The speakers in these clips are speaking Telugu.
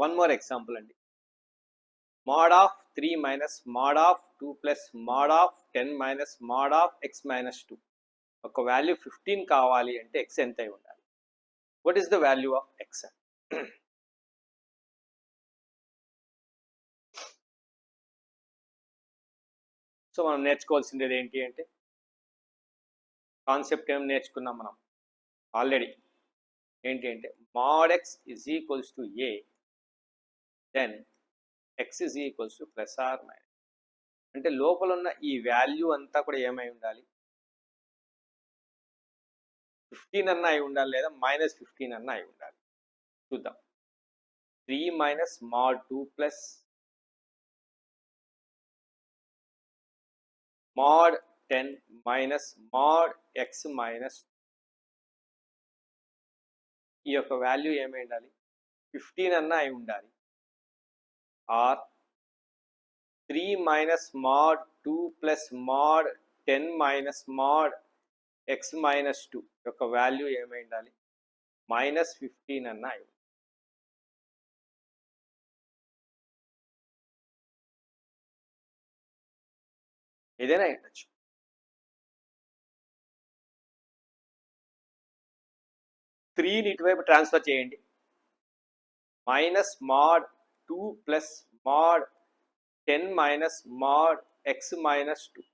వన్ మోర్ ఎగ్జాంపుల్ అండి. mod of 3 minus mod of 2 plus mod of 10 minus mod of x minus 2 ఒక వాల్యూ 15 కావాలి అంటే x ఎంత అయి ఉండాలి? What is the value of x? So మనం నేర్చుకోవాల్సింది ఏంటి అంటే కాన్సెప్ట్ ఏం నేర్చుకున్నాం మనం ఆల్రెడీ. ఏంటి అంటే mod x is equals to a, then x is equals to plus or minus. అంటే లోపల ఉన్న ఈ వాల్యూ అంతా కూడా ఏమై ఉండాలి? 15 అన్న అయి ఉండాలి, లేదా -15 అన్న అయి ఉండాలి. చూద్దాం. 3 minus mod 2 plus mod 10 minus mod x minus ఈ యొక్క వాల్యూ ఏమై ఉండాలి? 15 అన్న అయి ఉండాలి. Or 3 minus mod 2 plus mod 10 minus mod x minus 2 యొక్క వాల్యూ ఏమై ఉండాలి? -15 అన్న అయి ఉండాలి. ఏదైనా ఉండొచ్చు. 3ని ఇటువైపు ట్రాన్స్ఫర్ చేయండి. Minus mod 2 plus mod 10 minus mod x minus 2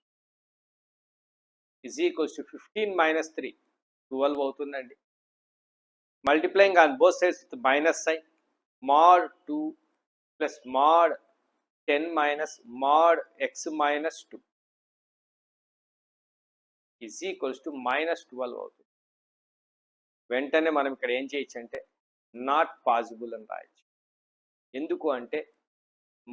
is equals to 15 minus 3 12 అవుతుందండి. Multiplying on both sides with minus sign, mod 2 plus mod 10 minus mod x minus 2 is equals to -12 అవుతుంది. వెంటనే మనం ఇక్కడ ఏం చేయొచ్చు అంటే నాట్ పాసిబుల్ అని రాయొచ్చు. ఎందుకు అంటే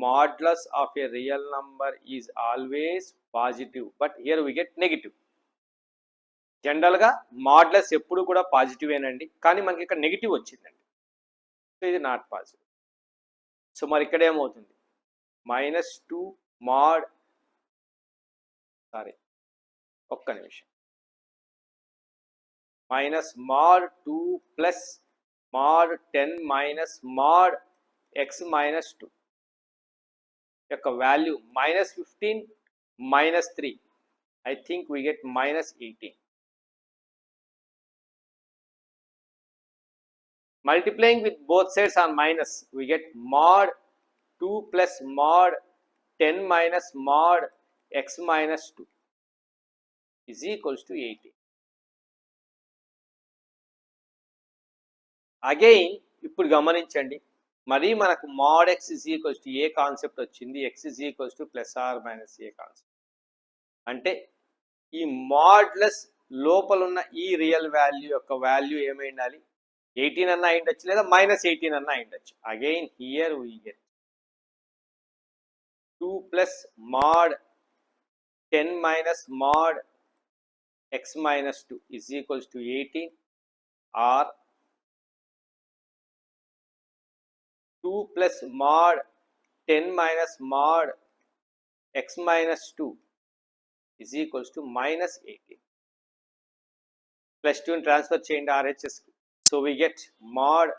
modulus of a real number is always positive, but here we get negative. జనరల్గా మాడ్యులస్ ఎప్పుడు కూడా పాజిటివేనండి, కానీ మనకి ఇక్కడ నెగిటివ్ వచ్చిందండి. సో ఇది నాట్ పాజిటివ్. సో మరి ఇక్కడ ఏమవుతుంది? -2 mod, సారీ ఒక్క నిమిషం, minus mod 2 plus mod 10 minus mod x minus 2 యొక్క value -15 -3, I think we get -18. Multiplying with both sides on minus, we get mod 2 plus mod 10 minus mod x minus 2 is equals to 18. Again ఇప్పుడు గమనించండి, మరి మనకు mod x is equals to A concept వచ్చింది, x is equals to plus or minus A concept. అంటే ఈ మాడ్యులస్ లోపల ఉన్న ఈ రియల్ వాల్యూ యొక్క వాల్యూ ఏమై ఉండాలి? 18 అన్న అయి ఉండొచ్చు, లేదా -18 అన్న అయి ఉండొచ్చు. Again here we get 2 plus mod 10 minus mod x minus 2 is equals to 18, or 2 plus mod 10 minus mod x minus 2 is equals to -18. Plus 2 transfer చేయండి RHS కి. So we get mod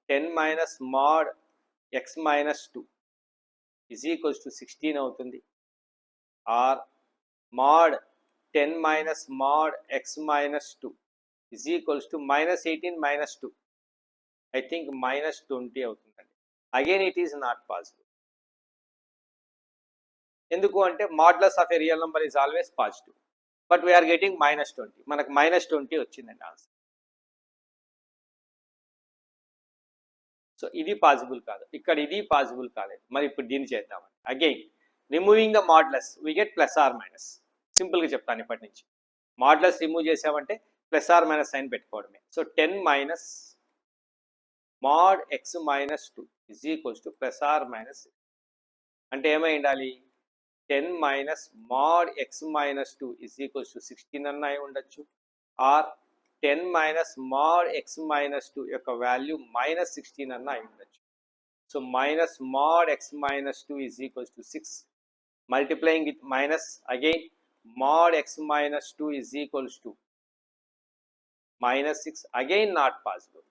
10 minus mod x minus 2 is equals to 16 అవుతుంది, or mod 10 minus mod x minus 2 is equals to -18 minus 2, I think -20 అవుతుందండి. Again it is not possible. ఎందుకు అంటే modulus of a real number is always positive, but we're getting -20. మనకు -20 వచ్చిందండి ఆన్సర్. సో ఇది పాసిబుల్ కాదు, ఇక్కడ ఇది పాసిబుల్ కాలేదు. మరి ఇప్పుడు దీన్ని చేద్దామండి. Again removing the modulus we get plus or minus. సింపుల్గా చెప్తాను ఇప్పటి నుంచి. మాడ్యులస్ రిమూవ్ చేసామంటే ప్లస్ ఆర్ మైనస్ సైన్ పెట్టుకోవడమే. So 10 minus mod x minus 2 is equals to plus or minus 6. అంటే ఏమై ఉండాలి? 10 minus mod x minus 2 is equals to 16 అన్న అయి ఉండొచ్చు, are 10 minus mod x minus 2 యొక్క వాల్యూ -16 అన్న అయి ఉండొచ్చు. So minus mod x minus 2 is equals to 6. Multiplying with minus, again mod x minus 2 is equals to -6, again not possible.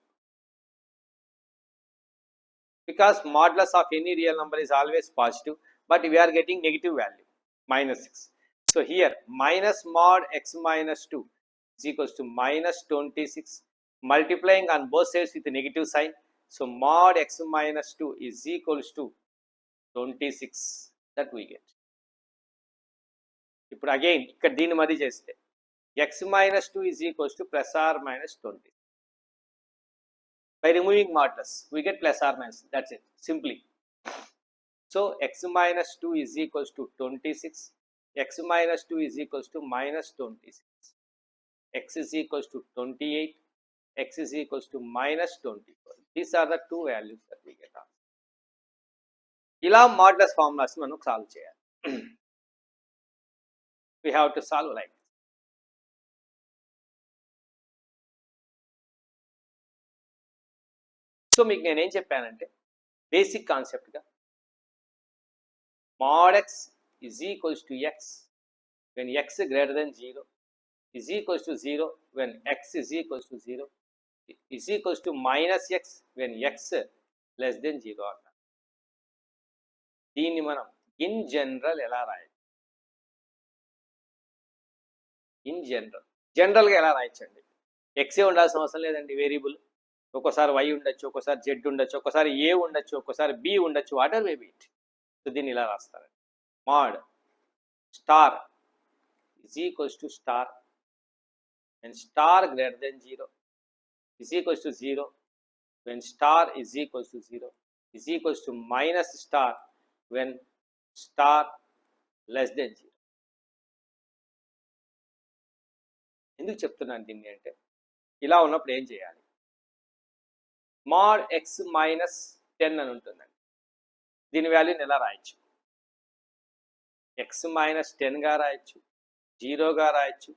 because modulus of any real number is always positive, but we are getting negative value minus 6. So here minus mod x minus 2 is equals to minus 26, multiplying on both sides with a negative sign. So mod x minus 2 is equals to 26 that we get. ఇప్పుడు అగైన్ ఇక్కడ దీన్ని మరీ చేస్తే x minus 2 is equals to plus or minus 20. By removing modulus, we get plus or minus. That's it, simply. So x minus 2 is equals to 26. X minus 2 is equals to minus 26. X is equals to 28. X is equals to minus 24. These are the two values that we get. ఇలా modulus formulas మనం సాల్వ్ చేయాలి. We have to solve like this. So మీకు నేనేం చెప్పానంటే basic కాన్సెప్ట్గా mod x is equals to x when x greater than 0, is equals to 0 when x is equals to 0, is equals to minus x when x less than 0 అంటారు. దీన్ని మనం ఇన్ జనరల్ ఎలా రాయాలి? ఇన్ జనరల్గా ఎలా రాయచ్చండి? ఎక్సే ఉండాల్సిన అవసరం లేదండి, వేరియబుల్. ఒక్కోసారి y ఉండొచ్చు, ఒక్కోసారి z ఉండొచ్చు, ఒక్కోసారి a ఉండొచ్చు, ఒక్కోసారి b ఉండొచ్చు, water may be it. So దీన్ని ఇలా రాస్తారండి, mod star is equals to star when star greater than 0, is equals to 0 when star is equals to 0, is equals to minus star when star less than 0. ఎందుకు చెప్తున్నాను దీన్ని అంటే, ఇలా ఉన్నప్పుడు ఏం చేయాలి? mod x minus 10 అని ఉంటుందండి. దీని వాల్యూని ఎలా రాయొచ్చు? x minus 10గా రాయొచ్చు, 0గా రాయొచ్చు,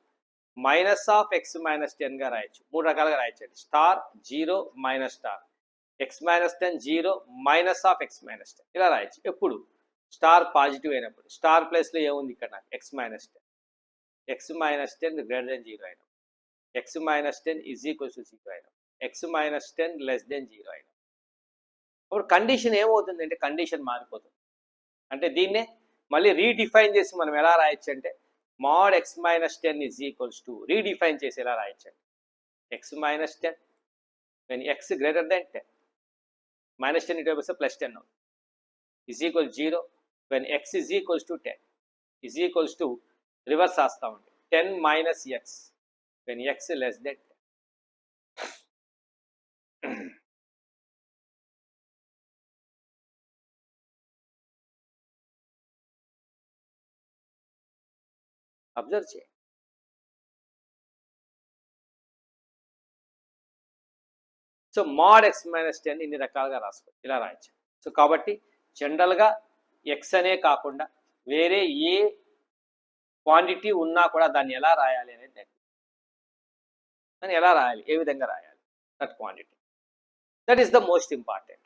మైనస్ ఆఫ్ x minus 10గా రాయొచ్చు. మూడు రకాలుగా రాయొచ్చండి. Star, 0, minus star, x minus 10, 0, minus of x minus 10 ఇలా రాయొచ్చు. ఎప్పుడు? స్టార్ పాజిటివ్ అయినప్పుడు. స్టార్ ప్లేస్లో ఏముంది ఇక్కడ నాకు? x minus 10. x minus 10 greater than 0 అయినప్పుడు, x minus 10 is equals to 0 అయినప్పుడు, x minus 10 లెస్ దెన్ 0 అయినప్పుడు. ఇప్పుడు కండిషన్ ఏమవుతుందంటే కండిషన్ మారిపోతుంది. అంటే దీన్నే మళ్ళీ రీడిఫైన్ చేసి మనం ఎలా రాయొచ్చు అంటే mod x minus 10 is equals to, redefine చేసి ఎలా రాయొచ్చండి? x minus 10 when x greater than 10, minus 10 ఇటు వస్తే ప్లస్ 10 అవుతుంది, is equal 0 when x is equals to 10, is equals to reverse రాస్తా ఉంది 10 minus x when x less than 10. Observe చేయండి. సో mod x minus 10 ఇన్ని రకాలుగా రాసుకోవచ్చు, ఇలా రాయొచ్చు. సో కాబట్టి జనరల్గా ఎక్స్ అనే కాకుండా వేరే ఏ క్వాంటిటీ ఉన్నా కూడా దాన్ని ఎలా రాయాలి అనేది, దాన్ని ఎలా రాయాలి, ఏ విధంగా రాయాలి, that quantity, that is the most important.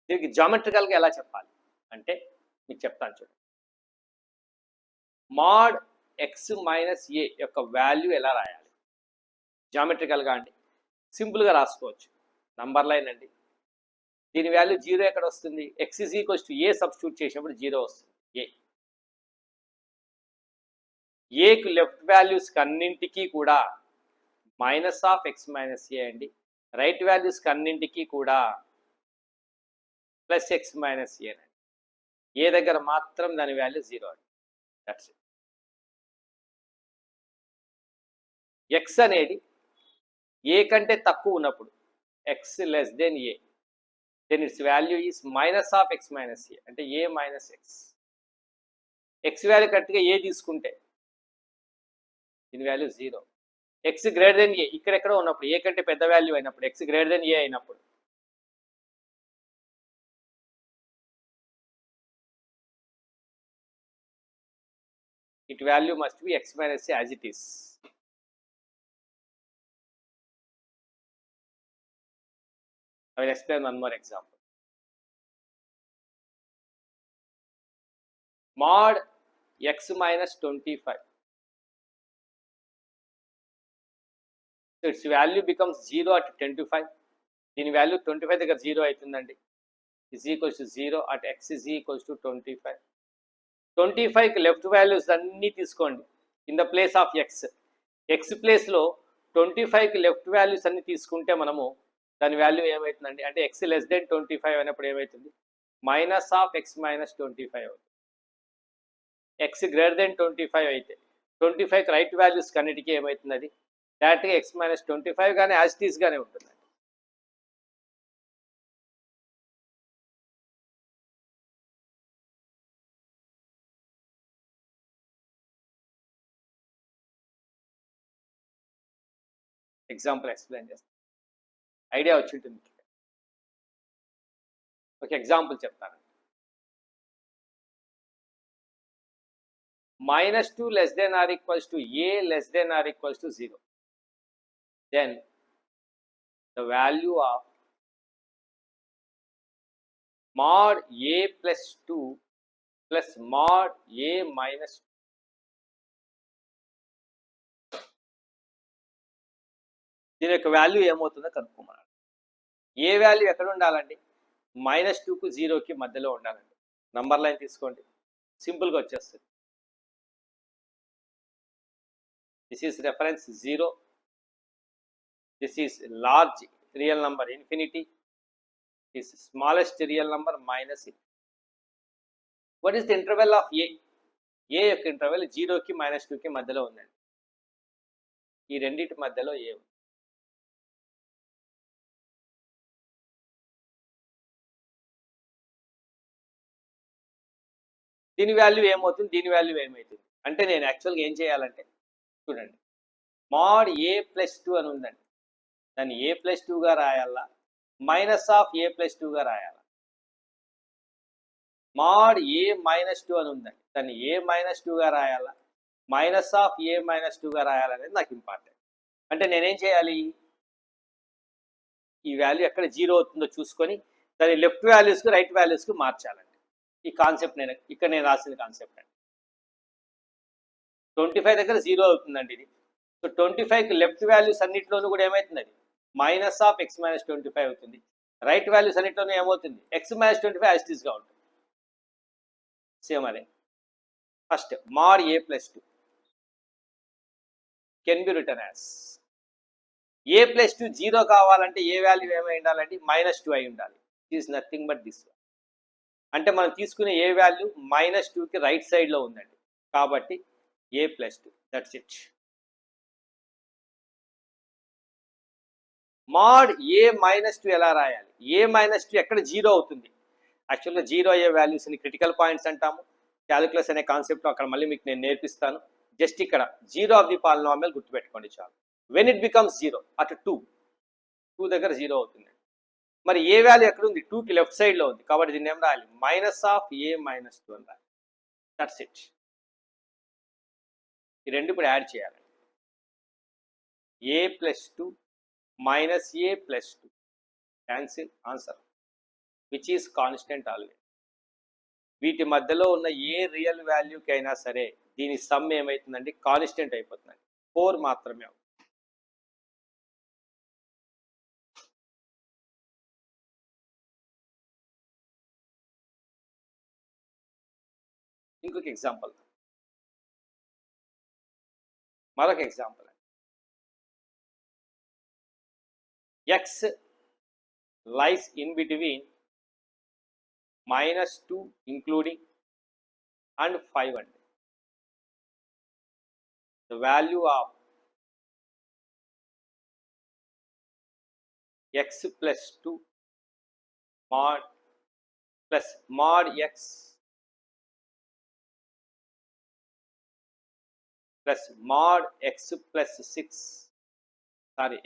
దీనికి జామెట్రికల్గా ఎలా చెప్పాలి అంటే మీకు చెప్తాను చూడండి. mod x మైనస్ ఏ యొక్క వాల్యూ ఎలా రాయాలి జామెట్రికల్గా అండి? సింపుల్గా రాసుకోవచ్చు, నంబర్ లైన్ అండి. దీని వాల్యూ 0 ఎక్కడ వస్తుంది? x is equals to A substitute చేసినప్పుడు 0 వస్తుంది. ఏకు లెఫ్ట్ వాల్యూస్ అన్నింటికీ కూడా మైనస్ ఆఫ్ x మైనస్ ఏ అండి, రైట్ వాల్యూస్ అన్నింటికీ కూడా ప్లస్ x మైనస్ ఏ అండి. ఏ దగ్గర మాత్రం దాని వాల్యూ 0 అండి. That's it. ఎక్స్ అనేది ఏ కంటే తక్కువ ఉన్నప్పుడు, x less than a, then its value is minus of x minus a, అంటే a minus x. X value కరెక్ట్గా ఏ తీసుకుంటే దీని value 0. X greater than a ఇక్కడెక్కడో ఉన్నప్పుడు, ఏ కంటే పెద్ద వాల్యూ అయినప్పుడు, ఎక్స్ గ్రేటర్ దెన్ ఏ అయినప్పుడు it value must be x minus a as it is. I will explain one more example. mod x minus 25. So its value becomes 0 at 25. దీని వాల్యూ 25 దగ్గర 0 అవుతుందండి. is equals to 0 at x is equals to 25. 25కి లెఫ్ట్ వాల్యూస్ అన్నీ తీసుకోండి in the place of x. X ప్లేస్లో 25కి లెఫ్ట్ వాల్యూస్ అన్ని తీసుకుంటే మనము దాని వాల్యూ ఏమవుతుందండి అంటే ఎక్స్ లెస్ దెన్ 25 అయినప్పుడు ఏమవుతుంది మైనస్ ఆఫ్ ఎక్స్ మైనస్ 25 అవుతుంది. ఎక్స్ గ్రేటర్ దెన్ 25 అయితే 25కి రైట్ వాల్యూస్ కన్నిటికీ ఏమవుతుంది అది డైరెక్ట్గా ఎక్స్ మైనస్ 25 కానీ యాజ్ ఇట్ ఈస్ గానే ఉంటుంది. ఎగ్జాంపుల్ ఎక్స్ప్లెయిన్ చేస్తాను, ఐడియా వచ్చి ఉంటుంది. ఒక ఎగ్జాంపుల్ చెప్తాను. -2 less than or equals to a less than or equals to 0. Then the value of mod a plus 2 plus mod a minus 2. దీని యొక్క వాల్యూ ఏమవుతుందో కనుక్కోమన్నాడు. ఏ వాల్యూ ఎక్కడ ఉండాలండి -2కు 0కి మధ్యలో ఉండాలండి. నంబర్ లైన్ తీసుకోండి, సింపుల్గా వచ్చేస్తుంది. This is reference 0. This is large real number infinity. This is smallest real number minus it. What is the interval of a? A యొక్క ఇంటర్వెల్ 0కి -2కి మధ్యలో ఉందండి. ఈ రెండింటి మధ్యలో ఏ ఉంది. దీని వాల్యూ ఏమవుతుంది, దీని వాల్యూ ఏమవుతుంది అంటే నేను యాక్చువల్గా ఏం చేయాలంటే చూడండి, mod a plus 2 అని ఉందండి, దాన్ని a plus 2గా రాయాలా మైనస్ ఆఫ్ a plus 2గా రాయాలా. mod a minus 2 అని ఉందండి, దాన్ని a minus 2గా రాయాలా మైనస్ ఆఫ్ a minus 2గా రాయాలనేది నాకు ఇంపార్టెంట్. అంటే నేనేం చేయాలి, ఈ వాల్యూ ఎక్కడ 0 అవుతుందో చూసుకొని దాని లెఫ్ట్ వాల్యూస్కి రైట్ వాల్యూస్కి మార్చాలండి. ఈ కాన్సెప్ట్ నేను రాసిన కాన్సెప్ట్ అండి. 25 దగ్గర 0 అవుతుందండి ఇది. సో 25కి లెఫ్ట్ వాల్యూస్ అన్నింటిలోనూ కూడా ఏమవుతుంది అది మైనస్ ఆఫ్ ఎక్స్ మైనస్ 25 అవుతుంది. రైట్ వాల్యూస్ అన్నింటిలోనూ ఏమవుతుంది ఎక్స్ మైనస్ 25 యాస్టీస్గా ఉంటుంది. సేమ్ అదే. First mod a plus 2 can be return as a plus 2 0 కావాలంటే ఏ వాల్యూ ఏమై ఉండాలంటే -2 అయి ఉండాలి. It is nothing but this. అంటే మనం తీసుకునే ఏ వాల్యూ -2కి రైట్ సైడ్లో ఉందండి, కాబట్టి a plus 2, that's it. mod a minus 2 ఎలా రాయాలి, a minus 2 ఎక్కడ 0 అవుతుంది. యాక్చువల్గా 0 అయ్యే వాల్యూస్ని క్రిటికల్ పాయింట్స్ అంటాము. క్యాలిక్యులస్ అనే కాన్సెప్ట్లో అక్కడ మళ్ళీ మీకు నేను నేర్పిస్తాను. జస్ట్ ఇక్కడ 0 ఆఫ్ ది పాలినామియల్ గుర్తుపెట్టుకోండి చాలు. వెన్ ఇట్ బికమ్స్ 0 అటు 2 దగ్గర 0 అవుతుంది. మరి ఏ వాల్యూ ఎక్కడ ఉంది 2కి లెఫ్ట్ సైడ్లో ఉంది, కాబట్టి దీన్ని ఏం రాయాలి మైనస్ ఆఫ్ a minus 2 అని రాయాలి. That's it. ఈ రెండు ఇప్పుడు యాడ్ చేయాలి. a plus 2 minus a plus 2 cancel answer which is constant always. వీటి మధ్యలో ఉన్న ఏ రియల్ వాల్యూకి అయినా సరే దీని సమ్ ఏమవుతుందండి కాన్స్టెంట్ అయిపోతుందండి. 4 మాత్రమే. ఇంకొక ఎగ్జాంపుల్, మరొక example. x lies in between -2 including and 5 అండి. The value of x plus 2 mod plus mod x plus mod x plus 6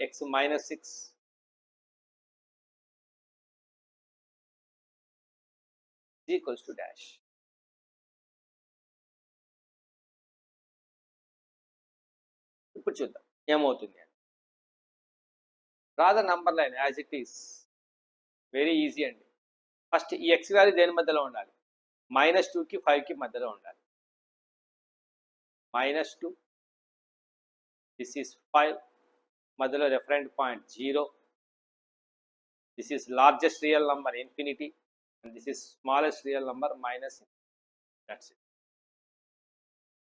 x minus 6 is equals to dash. ఇప్పుడు చూద్దాం ఏమవుతుంది. రా the number line as it is. Very easy అండి. ఫస్ట్ ఈ ఎక్స్ వాల్యూ దేని మధ్యలో ఉండాలి -2కి 5కి మధ్యలో ఉండాలి. -2, దిస్ ఈస్ 5, మధ్యలో referent point 0, this is largest real number infinity and this is smallest real number minus. That's it.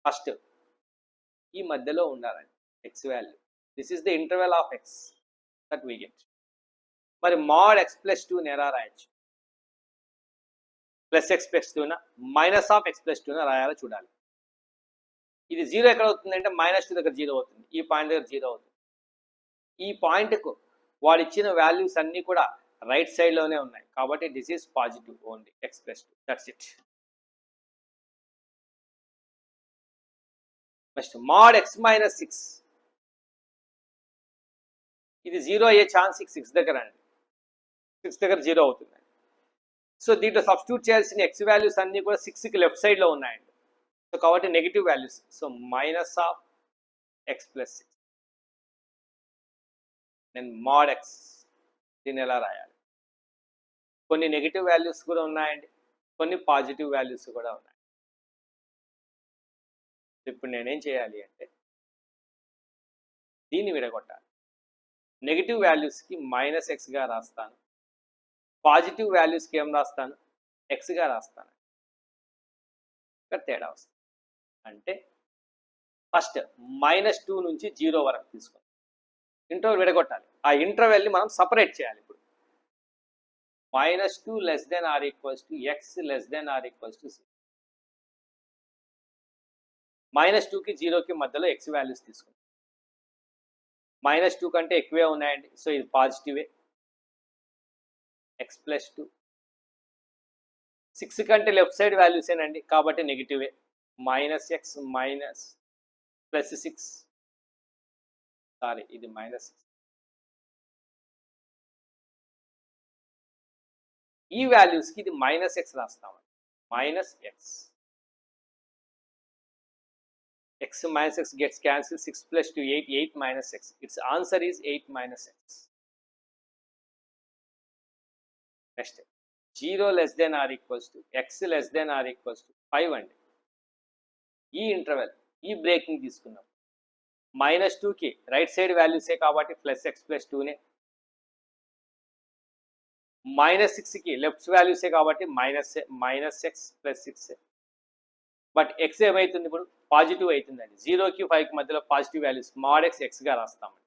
First ఈ మధ్యలో ఉండాలండి X value. This is the interval of X that we get. మరి mod x + 2 ఎలా రాయొచ్చు? +x + 2 మైనస్ ఆఫ్ x + 2 రాయాలో చూడాలి. ఇది 0 ఎక్కడ అవుతుందంటే -2 దగ్గర 0 అవుతుంది, ఈ పాయింట్ దగ్గర 0 అవుతుంది. ఈ పాయింట్కు వాడు ఇచ్చిన వాల్యూస్ అన్నీ కూడా రైట్ సైడ్లోనే ఉన్నాయి కాబట్టి this is positive only x + 2. That's it. Next mod x - 6, ఇది 0 అయ్యే ఛాన్స్ 6 దగ్గర అండి. 6 దగ్గర 0 అవుతుంది. సో దీంట్లో సబ్స్టిట్యూట్ చేయాల్సిన x వాల్యూస్ అన్నీ కూడా 6కి లెఫ్ట్ సైడ్లో ఉన్నాయండి. సో కాబట్టి negative values. So minus of x + 6. నేను mod x దీన్ని ఎలా రాయాలి? కొన్ని నెగిటివ్ వాల్యూస్ కూడా ఉన్నాయండి, కొన్ని పాజిటివ్ వాల్యూస్ కూడా ఉన్నాయి. ఇప్పుడు నేనేం చేయాలి అంటే దీన్ని విడగొట్టాలి. నెగిటివ్ వాల్యూస్కి -xగా రాస్తాను, పాజిటివ్ వాల్యూస్కి ఏం రాస్తాను? xగా రాస్తాను. ఇక్కడ తేడా వస్తుంది. అంటే ఫస్ట్ -2 నుంచి 0 వరకు తీసుకోండి. ఇంటర్వెల్ విడగొట్టాలి. ఆ ఇంటర్వెల్ని మనం సపరేట్ చేయాలి. ఇప్పుడు -2 < x < 0. -2కి 0కి మధ్యలో x వాల్యూస్ తీసుకోండి. -2 కంటే ఎక్కువే ఉన్నాయండి, సో ఇది పాజిటివే. x + 2. 6 కంటే లెఫ్ట్ సైడ్ వాల్యూసేనండి కాబట్టి నెగిటివే. -x +6, సారీ ఇది -6. ఈ వాల్యూస్కి ఇది -x రాస్తామండి. -x. x - x gets cancelled. 6 + 2 8, 8 - x. Its answer is 8 - x. Next 0 < x < 5 అండి. ఈ ఇంటర్వెల్ ఈ బ్రేకింగ్ తీసుకున్నాం. -2కి రైట్ సైడ్ వాల్యూసే కాబట్టి +x + 2నే. -6కి లెఫ్ట్ వాల్యూసే కాబట్టి -x + 6. బట్ x ఏమవుతుంది? ఇప్పుడు పాజిటివ్ అవుతుందండి. 0కి 5కి మధ్యలో పాజిటివ్ వాల్యూస్ mod x xగా రాస్తామండి.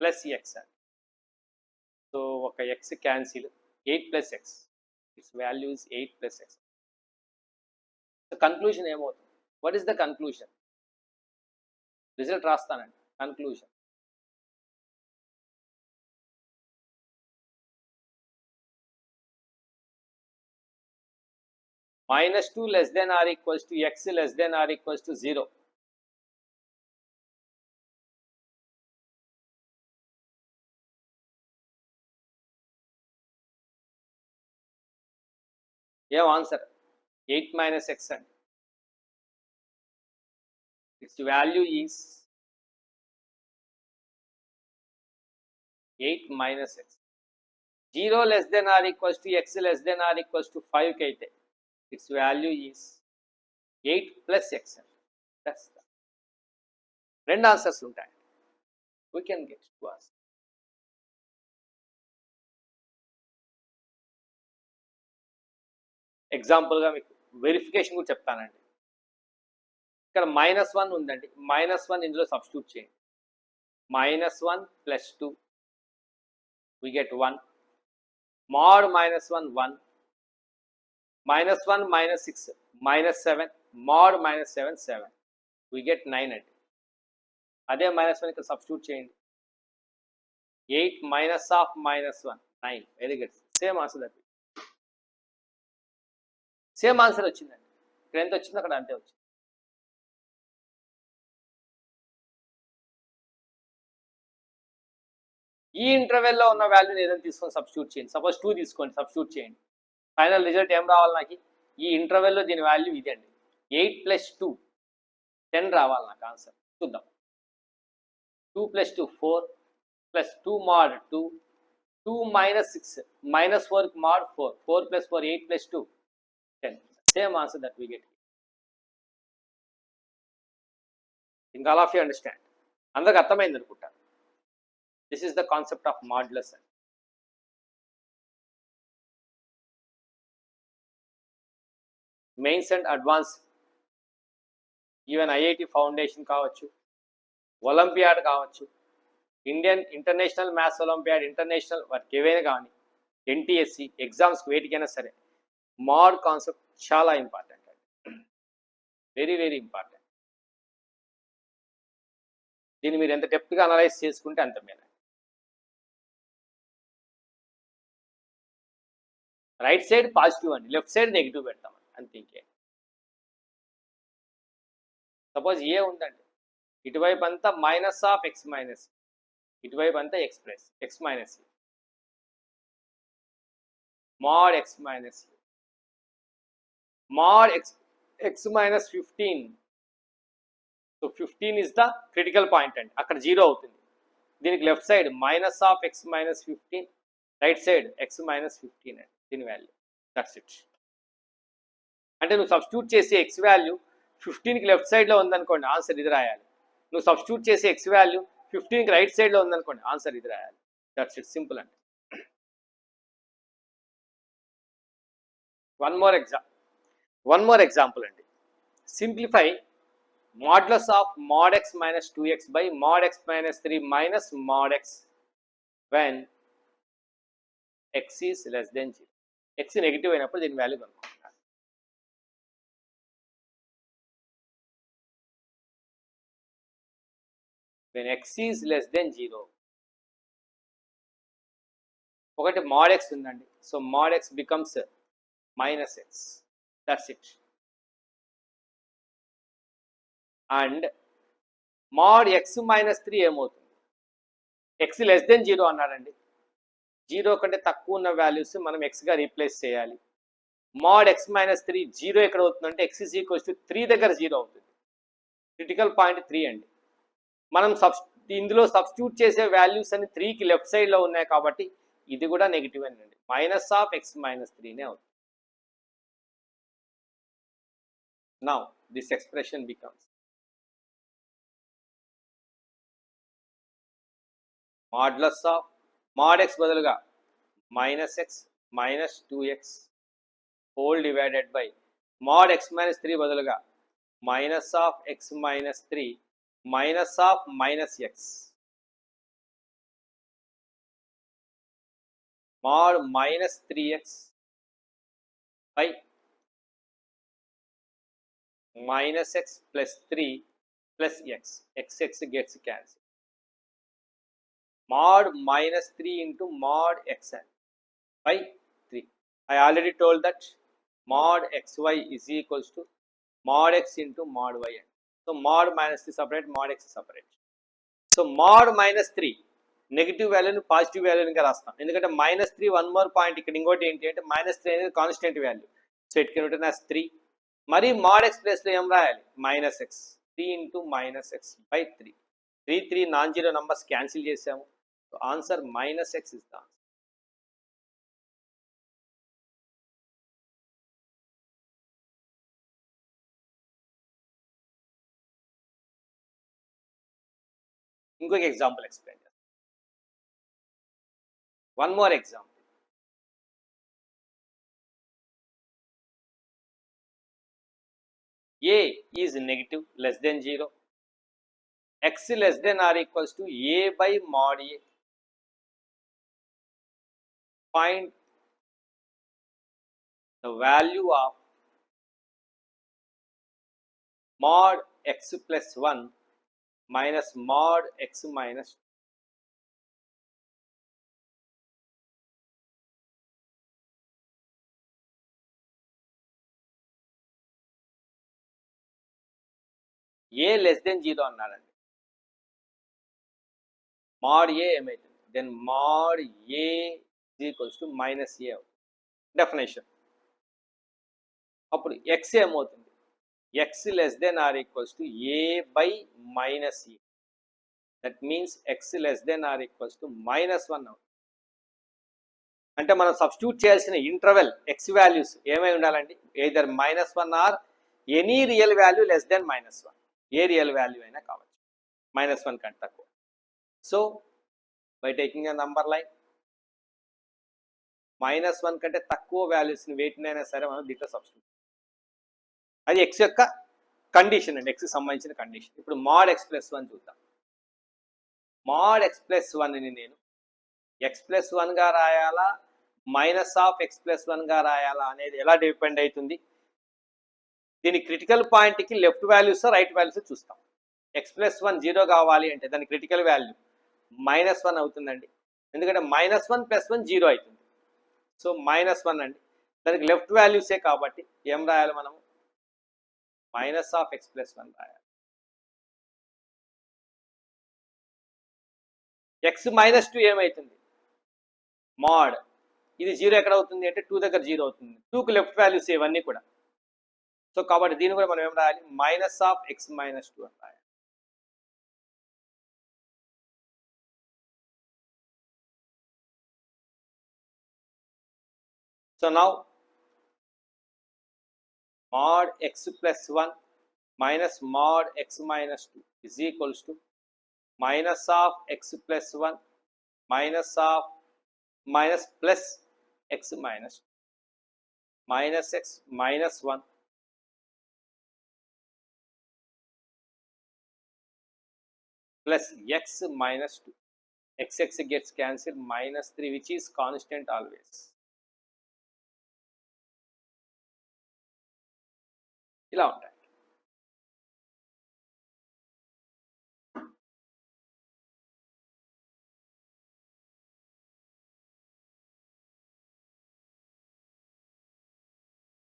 +x అండి. సో ఒక x cancel. 8 + x. Its value is 8 + x. Conclusion ఏమవుతుంది? What is the conclusion? Result రాస్తానండి. Conclusion -2 < x < 0. ఏం ఆన్సర్? 8 - x అండి. its value is 8 - x. 0 < x < 5 కైతే its value is 8 + x. That's the రెండు ఆన్సర్స్ ఉంటాయి. We can get two answers. ఎగ్జాంపుల్గా మీకు వెరిఫికేషన్ కూడా చెప్తానండి. ఇక్కడ -1 ఉందండి. -1 ఇందులో సబ్స్టిట్యూట్ చేయండి. -1 + 2 we get 1. mod -1 1. -1 - 6 -7. mod -7 7. we get 9 అండి. అదే -1 ఇక్కడ సబ్స్టిట్యూట్ చేయండి. 8 - -1 9. Very good. Same answer that. Same answer వచ్చిందండి. ఇక్కడ ఎంత వచ్చిందో అక్కడ అంతే వచ్చింది. ఈ ఇంటర్వెల్లో ఉన్న వాల్యూని ఏదైనా తీసుకొని సబ్స్టిట్యూట్ చేయండి. సపోజ్ 2 తీసుకోండి, సబ్స్టిట్యూట్ చేయండి. ఫైనల్ రిజల్ట్ ఏం రావాలి? నాకు ఈ ఇంటర్వెల్లో దీని వాల్యూ ఇదే అండి. 8 + 2 10 రావాలి నాకు ఆన్సర్. చూద్దాం. 2 + 2 4 + 2 mod 2 2 - 6 -4 mod 4 4 + 4 8 + 2 10. Same answer that we get. think all of you understand. అందరికి అర్థమైంది అనుకుంటా. This is the concept of modulus. Mains and advance even IIT foundation కావచ్చు, ఒలింపియాడ్ కావచ్చు, Indian international maths olympiad, international వాటికి ఏవైనా కానీ, ఎన్టీఎస్సి ఎగ్జామ్స్కి వేటికైనా సరే మాడ్ కాన్సెప్ట్ చాలా ఇంపార్టెంట్ అండి. Very very important. దీన్ని మీరు ఎంత డెప్త్గా అనలైజ్ చేసుకుంటే అంత మేలు. రైట్ సైడ్ పాజిటివ్ అండి, లెఫ్ట్ సైడ్ నెగిటివ్ పెడతామండి అంతే. ఇంకే సపోజ్ ఏ ఉందండి, ఇటువైపు అంతా మైనస్ ఆఫ్ ఎక్స్ మైనస్, ఇటువైపు అంతా X plus X minus, mod x minus mod x minus 15. So 15 is the critical point అండి, అక్కడ 0 అవుతుంది. దీనికి left side minus of X minus 15, right side X minus 15 అండి దీని వాల్యూ. That's it. అంటే నువ్వు సబ్స్టిట్యూట్ చేసే ఎక్స్ వాల్యూ 15కి లెఫ్ట్ సైడ్లో ఉందనుకోండి, ఆన్సర్ ఇది రాయాలి. నువ్వు సబ్స్టిట్యూట్ చేసే ఎక్స్ వాల్యూ 15కి రైట్ సైడ్లో ఉందనుకోండి, ఆన్సర్ ఇది రాయాలి. దట్స్ ఇట్, సింపుల్ అండి. వన్ మోర్ ఎగ్జాంపుల్ అండి. Simplify modulus of mod x minus 2x by mod x minus 3 minus mod x when x is less than 0. x negative అయినప్పుడు దీని value కనుక్కుంటారు. when x is less than 0, ఒకటి mod x ఉందండి, so mod x becomes minus x. that's it. And mod x minus 3 ఏమవుతుంది, x లెస్ దెన్ 0 అన్నాడండి, 0 కంటే తక్కువ ఉన్న వాల్యూస్ మనం ఎక్స్గా రీప్లేస్ చేయాలి. mod x minus 3 0 ఎక్కడ అవుతుందంటే x is equals to 3 దగ్గర 0 అవుతుంది. క్రిటికల్ పాయింట్ 3 అండి. మనం ఇందులో సబ్స్టిట్యూట్ చేసే వాల్యూస్ అన్ని 3కి లెఫ్ట్ సైడ్లో ఉన్నాయి కాబట్టి ఇది కూడా నెగిటివ్ అండి, మైనస్ ఆఫ్ x minus 3నే అవుతుంది. Now this expression becomes modulus of mod x బదులుగా minus x minus 2x whole divided by mod x minus 3 బదులుగా minus of x minus 3 minus of minus x, mod minus 3x by minus x plus 3 plus x gets cancelled. mod minus 3 into mod xn by 3. I already told that mod xy is equals to mod x into mod yn. So mod minus 3 separate, mod x separate. So mod minus 3 negative వాల్యూని పాజిటివ్ వాల్యూనిగా రాస్తాం, ఎందుకంటే minus 3 వన్ మోర్ పాయింట్. ఇక్కడ ఇంకోటి ఏంటి అంటే minus 3 అనేది constant value, so it can return as 3. మరి mod x ప్లేస్లో ఏం రాయాలి, minus x, 3 into minus x by 3. 3 non zero numbers cancel చేసాము, so answer minus x is the answer. ఇంకొక ఎగ్జాంపుల్ ఎక్స్ప్లెయిన్ చేస్తాను. One more example. a is negative less than 0, x less than or equals to a by mod a. Find the value of mod x plus 1 minus mod x minus 2. A less than 0 అన్నారండి, mod a ఏమైతుంది, then mod a is equals to minus a అవుతుంది డెఫినేషన్. అప్పుడు x ఏమవుతుంది, x less than or equals to a by minus a. That means x less than or equals to minus 1 అవుతుంది. అంటే మనం సబ్స్టిట్యూట్ చేయాల్సిన ఇంటర్వెల్ ఎక్స్ వాల్యూస్ ఏమై ఉండాలండి, either -1 or any real value less than -1. A real value అయినా కావచ్చు, -1 కంటే తక్కువ. So by taking a number like -1 కంటే తక్కువ వాల్యూస్ని వేటినైనా సరే మనం దీంట్లో సబ్స్టిట్యూట్, అది ఎక్స్ యొక్క కండిషన్ అండి, ఎక్స్కి సంబంధించిన కండిషన్. ఇప్పుడు mod x+1 చూద్దాం. mod x+1ని నేను x+1గా రాయాలా -(x+1)గా రాయాలా అనేది ఎలా డిపెండ్ అవుతుంది, దీని క్రిటికల్ పాయింట్కి లెఫ్ట్ వాల్యూస్ రైట్ వాల్యూస్ చూస్తాం. x+1 0 కావాలి అంటే దాని క్రిటికల్ వాల్యూ -1 అవుతుందండి, ఎందుకంటే -1 + 1 0 అవుతుంది. సో -1 అండి, దానికి లెఫ్ట్ వాల్యూసే కాబట్టి ఏం రాయాలి మనము, -(x+1) రాయాలి. x-2 ఏమవుతుంది, mod ఇది 0 ఎక్కడ అవుతుంది అంటే 2 దగ్గర 0 అవుతుంది. 2కు లెఫ్ట్ వాల్యూస్ ఇవన్నీ కూడా. సో కాబట్టి దీన్ని కూడా మనం ఏం రాయాలి, -(x-2) అని రాయాలి. So now mod x+1 minus mod x-2 is equals to -(x+1) minus plus x-2 minus x -1 plus x-2. x gets cancelled, -3 which is constant always. ఇలా ఉంటాయి.